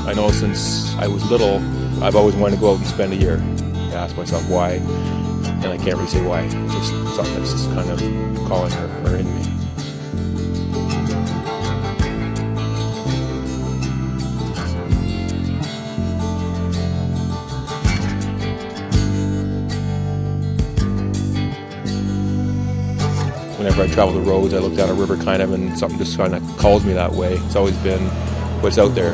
I know since I was little, I've always wanted to go out and spend a year. I ask myself why, and I can't really say why. It's just something that's just kind of calling or in me. Whenever I travel the roads, I look down a river kind of, and something just kind of calls me that way. It's always been what's out there.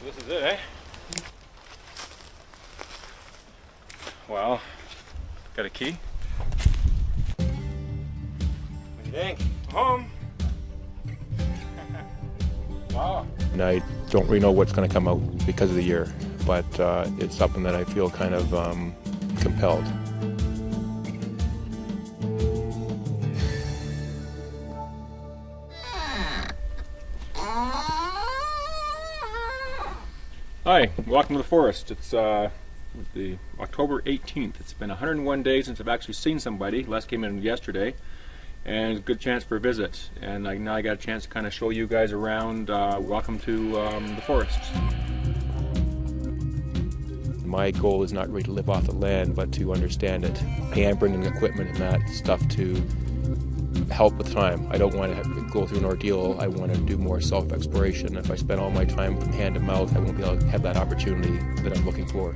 This is it, eh? Well, got a key. What do you think? Home. Wow. And I don't really know what's going to come out because of the year, but it's something that I feel kind of compelled. Hi, welcome to the forest. It's the October 18th. It's been 101 days since I've actually seen somebody. Les came in yesterday, and it's a good chance for a visit. And now I got a chance to kind of show you guys around. Welcome to the forest. My goal is not really to live off the land, but to understand it. I am bringing equipment and that stuff to help with time. I don't want to go through an ordeal. I want to do more self-exploration. If I spend all my time from hand to mouth, I won't be able to have that opportunity that I'm looking for.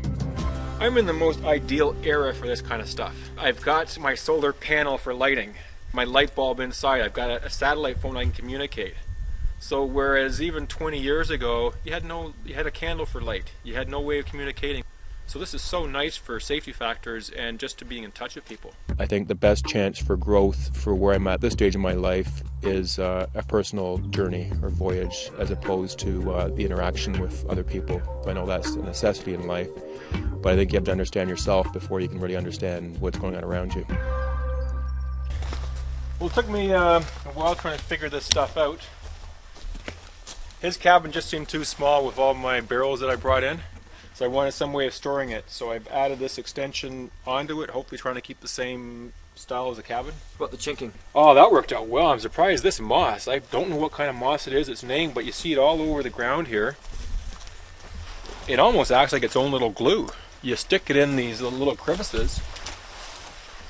I'm in the most ideal era for this kind of stuff. I've got my solar panel for lighting, my light bulb inside. I've got a satellite phone I can communicate. So whereas even 20 years ago, you had a candle for light. You had no way of communicating. So this is so nice for safety factors and just to being in touch with people. I think the best chance for growth for where I'm at this stage of my life is a personal journey or voyage, as opposed to the interaction with other people. I know that's a necessity in life, but I think you have to understand yourself before you can really understand what's going on around you. Well, it took me a while trying to figure this stuff out. His cabin just seemed too small with all my barrels that I brought in. So I wanted some way of storing it, so I've added this extension onto it, hopefully trying to keep the same style as the cabin. What about the chinking? Oh, that worked out well. I'm surprised. This moss, I don't know what kind of moss it is, its name, but you see it all over the ground here. It almost acts like its own little glue. You stick it in these little crevices.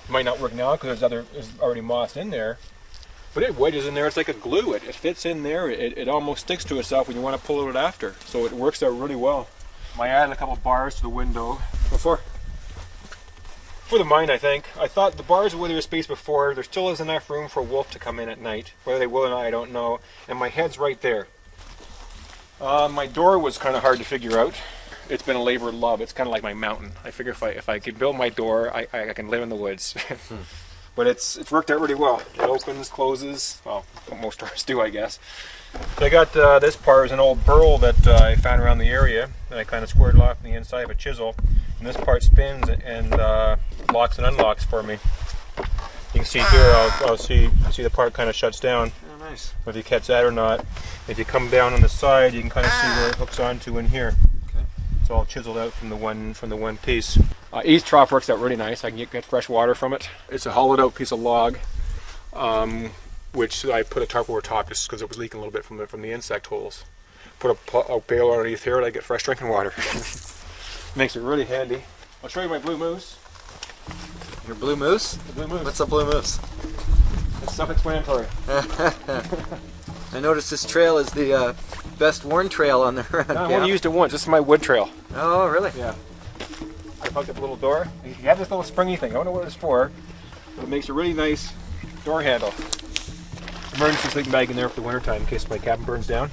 It might not work now because there's already moss in there, but it wedges in there. It's like a glue. It fits in there. It almost sticks to itself when you want to pull it after. So it works out really well. I added a couple bars to the window. What for? For the mine, I think. I thought the bars were where there was space before. There still is enough room for a wolf to come in at night. Whether they will or not, I don't know. And my head's right there. My door was kind of hard to figure out. It's been a labor of love. It's kind of like my mountain. I figure if I could build my door, I can live in the woods. But it's worked out really well. It opens, closes. Well, most doors do, I guess. I got this part is an old burl that I found around the area, and I kind of squared it off on the inside of a chisel. And this part spins and locks and unlocks for me. You can see here, I'll see the part kind of shuts down. Oh, nice. Whether you catch that or not. If you come down on the side, you can kind of see where it hooks onto in here. Okay. It's all chiseled out from the one piece. East trough works out really nice. I can get fresh water from it. It's a hollowed out piece of log. Which I put a tarp over top just because it was leaking a little bit from the insect holes. Put a pail underneath here and I get fresh drinking water. Makes it really handy. I'll show you my blue moose. Your blue moose? The blue moose. What's a blue moose? It's self-explanatory. I noticed this trail is the best worn trail on the round. I've only used it once. This is my wood trail. Oh, really? Yeah. I plugged up the little door. You have this little springy thing. I don't know what it's for, but it makes a really nice door handle. Emergency sleeping bag in there for the wintertime in case my cabin burns down.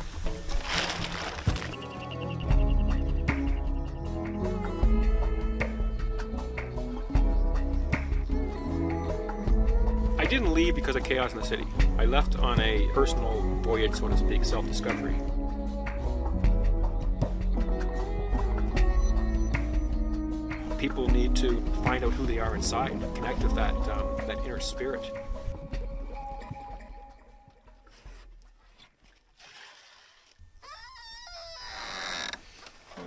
I didn't leave because of chaos in the city. I left on a personal voyage, so to speak, self-discovery. people need to find out who they are inside and connect with that inner spirit.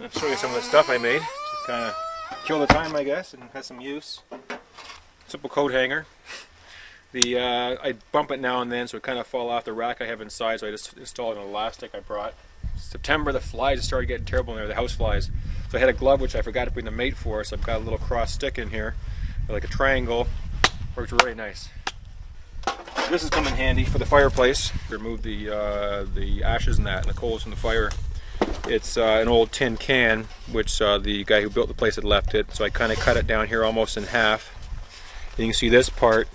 I'll show you some of the stuff I made. Just kind of kill the time, I guess, and has some use. Simple coat hanger. I bump it now and then so it kind of fall off the rack I have inside, so I just installed an elastic I brought. September, the flies started getting terrible in there, the house flies. So I had a glove which I forgot to bring the mate for, so I've got a little cross stick in here, like a triangle. Works really nice. This has come in handy for the fireplace. Remove the ashes and the coals from the fire. It's an old tin can, which the guy who built the place had left it, so I kind of cut it down here almost in half. And you can see this part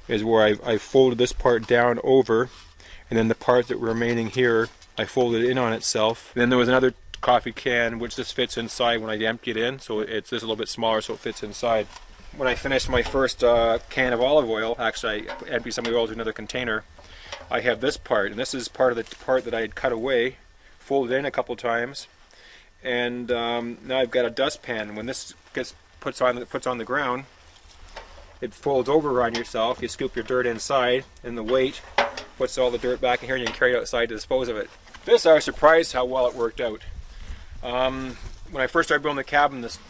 is where I folded this part down over, and then the part that remaining here I folded in on itself. And then there was another coffee can which just fits inside when I empty it in, so it's just a little bit smaller so it fits inside. When I finished my first can of olive oil, actually I emptied some of the oil to another container, I have this part, and this is part of the part that I had cut away, folded in a couple times, and now I've got a dustpan. When this gets puts on the ground, it folds over on yourself. You scoop your dirt inside, and the weight puts all the dirt back in here, and you can carry it outside to dispose of it. This, I was surprised how well it worked out. When I first started building the cabin, this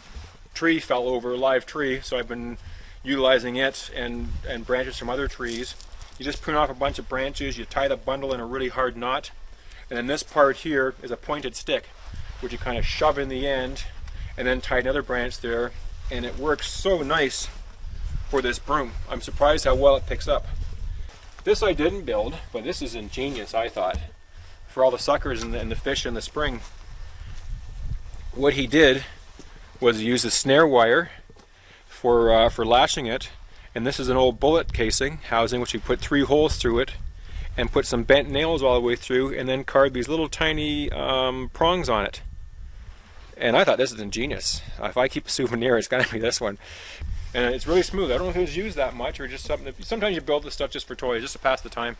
tree fell over, a live tree, so I've been utilizing it and branches from other trees. You just prune off a bunch of branches, you tie the bundle in a really hard knot, and then this part here is a pointed stick, which you kind of shove in the end, and then tie another branch there, and it works so nice for this broom. I'm surprised how well it picks up. This I didn't build, but this is ingenious, I thought, for all the suckers and the fish in the spring. What he did was use a snare wire for lashing it, and this is an old bullet casing housing which he put 3 holes through it and put some bent nails all the way through, and then carved these little tiny prongs on it. And I thought, this is ingenious. If I keep a souvenir, it's gonna be this one. And it's really smooth. I don't know if it was used that much or just something that, sometimes you build this stuff just for toys, just to pass the time.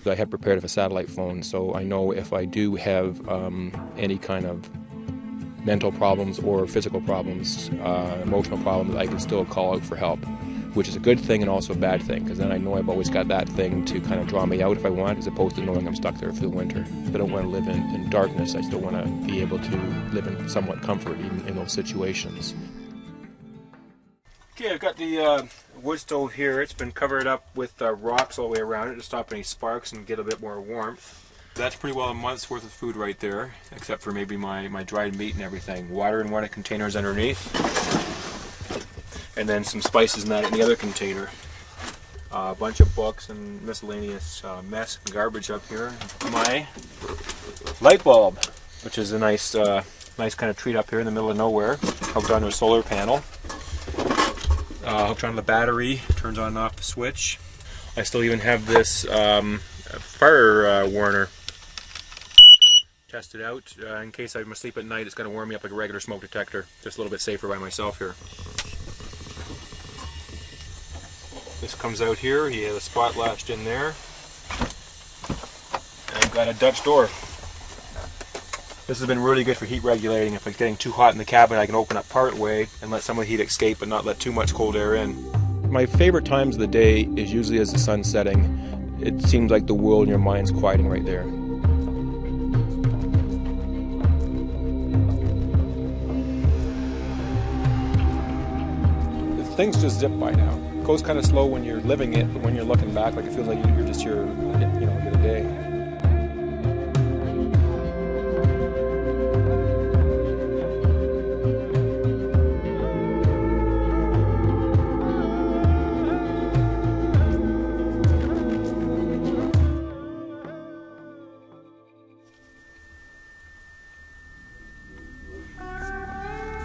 I had prepared a satellite phone, so I know if I do have any kind of mental problems or physical problems, emotional problems, I can still call out for help, which is a good thing and also a bad thing, because then I know I've always got that thing to kind of draw me out if I want, as opposed to knowing I'm stuck there for the winter. I don't want to live in darkness. I still want to be able to live in somewhat comfort even in those situations. Okay, I've got the wood stove here. It's been covered up with rocks all the way around it to stop any sparks and get a bit more warmth. That's pretty well a month's worth of food right there, except for maybe my dried meat and everything. Water in one of the containers underneath, and then some spices in the other container. A bunch of books and miscellaneous mess and garbage up here. My light bulb, which is a nice kind of treat up here in the middle of nowhere, hooked onto a solar panel. Hooked onto the battery, turns on and off the switch. I still even have this fire warner tested out in case I'm asleep at night. It's going to warm me up like a regular smoke detector, just a little bit safer by myself here. This comes out here, he has a spot latched in there. And I've got a Dutch door. This has been really good for heat regulating. If it's getting too hot in the cabin, I can open up part way and let some of the heat escape but not let too much cold air in. My favorite times of the day is usually as the sun's setting. It seems like the world in your mind's quieting right there. Things just zip by now. It goes kind of slow when you're living it, but when you're looking back, like it feels like you're just here, get a day.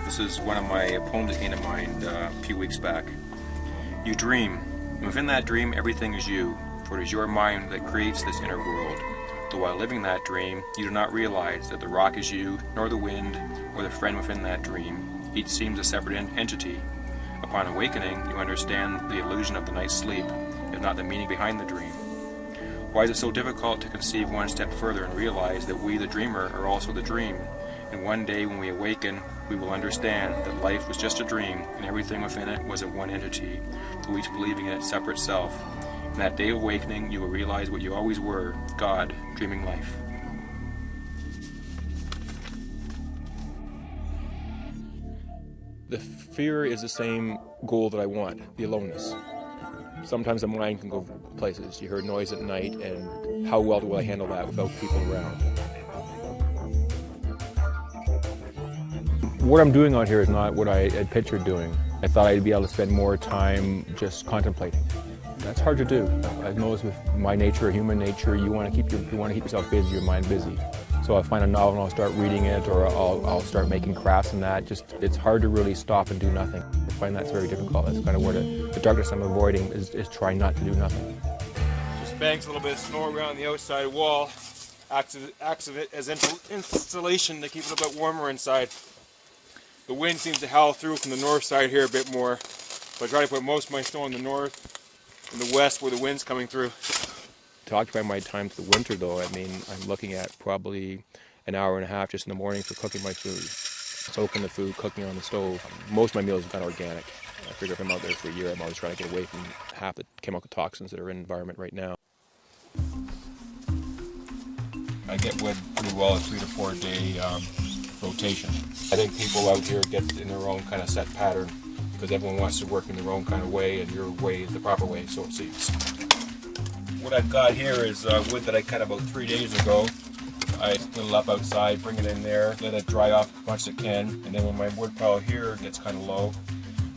This is one of my poems that came to mind a few weeks back. You dream, and within that dream everything is you, for it is your mind that creates this inner world. Though while living that dream, you do not realize that the rock is you, nor the wind, or the friend within that dream. Each seems a separate entity. Upon awakening, you understand the illusion of the night's sleep, if not the meaning behind the dream. Why is it so difficult to conceive one step further and realize that we, the dreamer, are also the dream, And one day when we awaken, we will understand that life was just a dream and everything within it was at one entity, though each believing in its separate self. In that day of awakening, you will realize what you always were, God, dreaming life. The fear is the same goal that I want, the aloneness. Sometimes the mind can go places. You hear noise at night, and how well will I handle that without people around? What I'm doing out here is not what I had pictured doing. I thought I'd be able to spend more time just contemplating. That's hard to do. I've noticed with my nature, human nature, you want to keep yourself busy, your mind busy. So I'll find a novel and I'll start reading it, or I'll start making crafts and that. It's hard to really stop and do nothing. I find that's very difficult. That's kind of where the darkness I'm avoiding is trying not to do nothing. Just banks a little bit of snow around the outside wall, acts as insulation to keep it a bit warmer inside. The wind seems to howl through from the north side here a bit more, so I try to put most of my snow in the north and the west where the wind's coming through. To occupy my time through the winter, though, I mean, I'm looking at probably an hour and a half just in the morning for cooking my food. Soaking the food, cooking on the stove. Most of my meals are kind of organic. I figure if I'm out there for a year, I'm always trying to get away from half the chemical toxins that are in the environment right now. I get wood pretty well a 3 to 4 day rotation. I think people out here get in their own kind of set pattern because everyone wants to work in their own kind of way, and your way is the proper way, so it seems. What I've got here is wood that I cut about 3 days ago. I split it up outside, bring it in there, let it dry off as much as it can, and then when my wood pile here gets kind of low,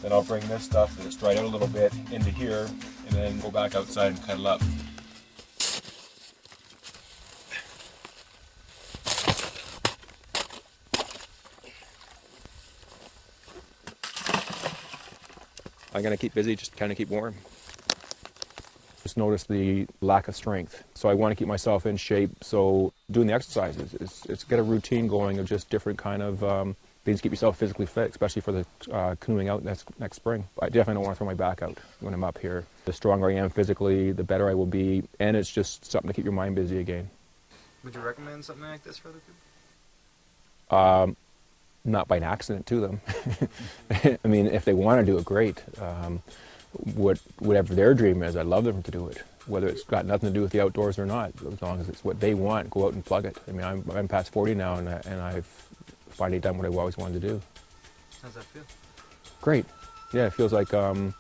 then I'll bring this stuff that's dried out a little bit into here, and then go back outside and cut it up. I'm going to keep busy, just kind of keep warm. Just notice the lack of strength. So I want to keep myself in shape. So doing the exercises, it's get a routine going of just different kind of things to keep yourself physically fit, especially for the canoeing out next spring. I definitely don't want to throw my back out when I'm up here. The stronger I am physically, the better I will be. And it's just something to keep your mind busy again. Would you recommend something like this for other people? Not by an accident to them. I mean, if they want to do it, great. Whatever their dream is, I'd love them to do it. Whether it's got nothing to do with the outdoors or not, as long as it's what they want, go out and plug it. I mean, I'm past 40 now, and I've finally done what I've always wanted to do. How's that feel? Great. Yeah, it feels like I've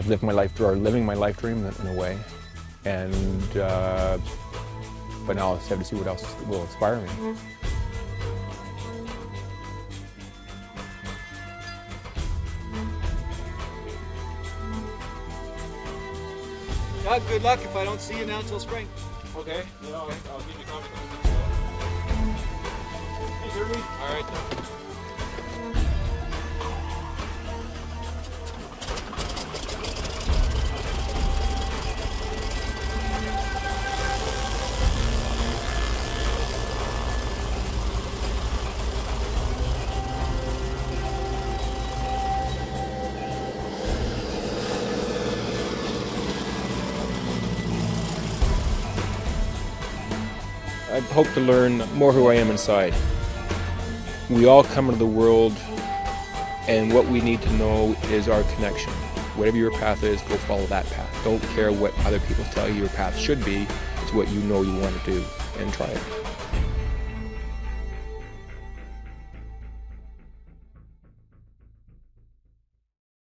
lived my life, or living my life dream in a way, and but now I'll just have to see what else will inspire me. Good luck if I don't see you now until spring. Okay, yeah, I'll give you a comment. Hey, Jeremy. All right. I hope to learn more who I am inside. We all come into the world, and what we need to know is our connection. Whatever your path is, go follow that path. Don't care what other people tell you your path should be. It's what you know you want to do, and try it.